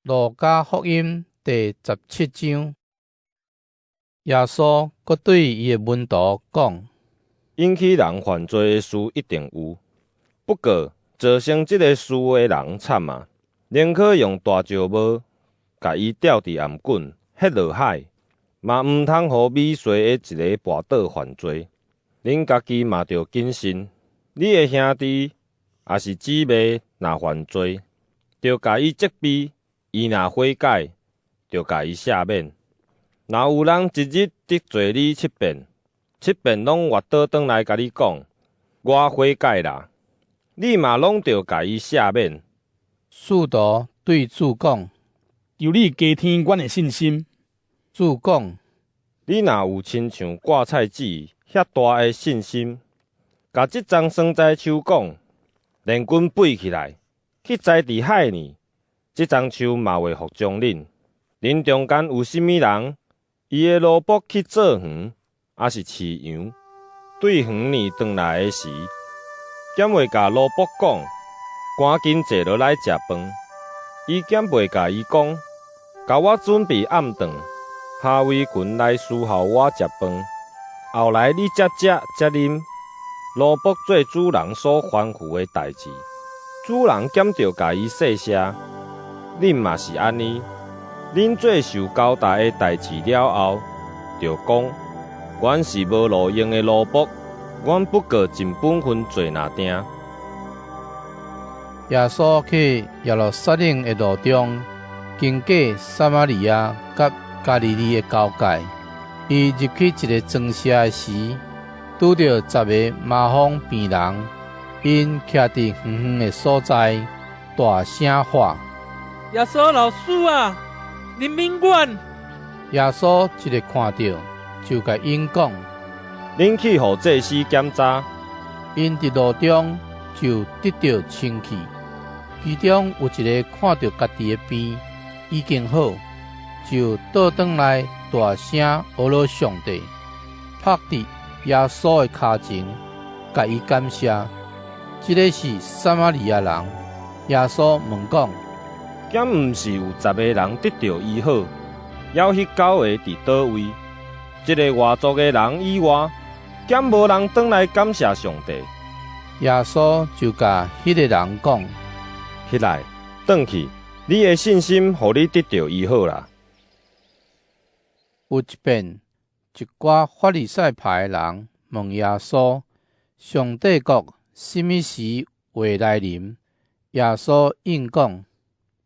路加福音第17章，耶稣阁对伊的门徒讲：引起人犯罪的事一定有，不过造成这个事的人惨啊！宁可用大石帽甲伊吊伫颔棍，迄落海，嘛毋通互米碎的一个跋倒犯罪。恁家己嘛着谨慎，你的兄弟也是姊妹，若犯罪，着甲伊责备。伊若悔改，就甲伊赦免。若有人一日得罪你7遍，7遍拢活倒转来甲你讲，我悔改啦，你嘛拢着甲伊赦免。使徒对主讲：求你加添阮的信心。主讲：你若有亲像芥菜籽遐大的信心，甲即丛酸菜树讲，连根飞起来，去栽伫海呢。即丛树嘛会服从恁。恁中间有甚物人，伊的萝卜去做园，还是饲羊，对园呢转来的时，减会甲萝卜讲，赶紧坐落来食饭。伊减袂甲伊讲，甲我准备暗顿，下围裙来伺候我食饭。后来你才食才啉，萝卜做主人所吩咐的代志，主人减着甲伊细声。恁嘛是安尼，恁做受交代的代志了后，就讲，阮是无路用的萝卜，阮不过尽本分做哪定。耶稣去耶路撒冷的路中，经过撒玛利亚甲加利利的交界，伊入去一个庄舍的时，拄着10个麻风病人，因徛伫远远的所在，大声喊：耶稣老师啊，怜悯阮！耶稣一个看到，就甲因讲：恁去互祭司检查。因伫路中就得到清气。其中有一个看到家己的病已经好，就倒转来大声阿罗上帝，拍伫耶稣的脚前，甲伊感谢。这个是撒玛利亚人。耶稣问讲：敢毋是有10个人得到医好，要迄9个伫倒位？这个外族的人以外，敢无人转来感谢上帝？耶稣就甲迄个人讲：起来，转去，你的信心，互你得到医好啦。有一遍，一寡法利赛派的人问耶稣：上帝国什么时会来临？耶稣应讲：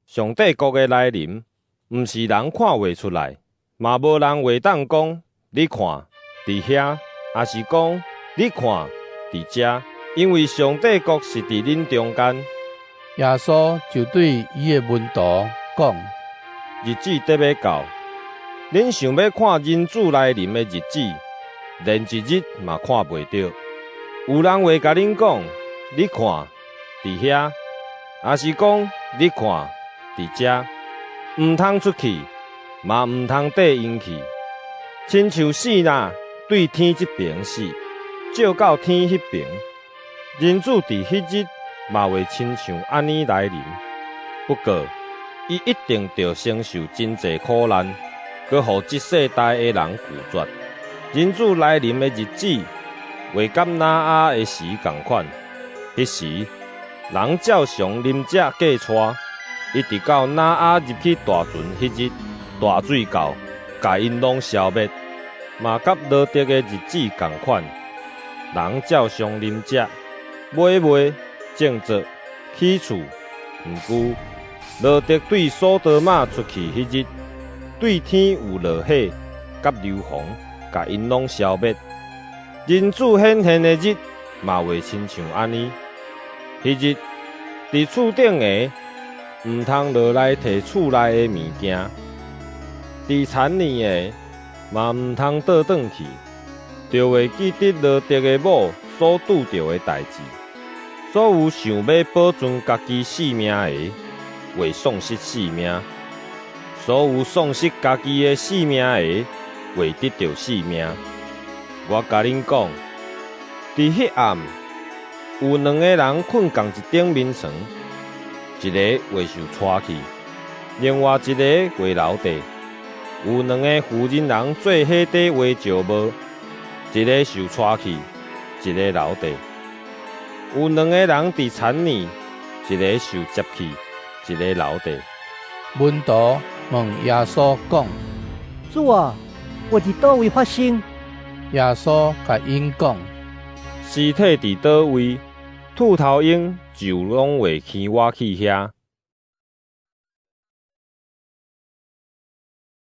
上帝国的来临，毋是人看袂出来，嘛无人会当讲，你看，伫遐，也是讲，你看，伫遮，因为上帝国是伫恁中间。耶稣就对伊的门徒讲：日子得要到，恁想要看人子来临的日子，连一日嘛看袂到。有人会甲恁讲，你看，伫遐，也是讲，你看，伫遮，毋通出去，嘛毋通缀因去，亲像死啦，对天这边死，照到天迄边。人子伫迄日嘛会亲像安尼来临，不过伊一定着承受真济苦难，搁互这世代的人拒绝。人子来临的日子，会甲拿阿的时同款。迄时，人照常啉食过带，一直到拿阿入去大船迄日，大水到，甲因拢消灭，嘛甲罗德的日子同款。人照常啉食、买卖、种作、起厝，毋过罗德对索多玛出去迄日，对天有落火甲硫磺，甲因拢消灭。人子显现的日，嘛会亲像安尼。迄日，伫厝顶的，毋通落来摕厝内的物件；伫田里的，嘛毋通倒转去，就会记得罗德的某所拄着的代志。所有想要保存家己性命的，会丧失性命；所有丧失家己的性命的，会得到性命。我甲恁讲，伫迄暗，有2个人困共一顶眠床，一个会受带去，另外一个围楼地，有2个妇人人做迄底围石帽，一个受带去，一个留地。有2个人伫田里，一个受接去，一个留地。门徒问耶稣讲：主啊，我伫倒位发生？耶稣甲因讲：尸体伫倒位，兔头鹰就拢会牵我去遐。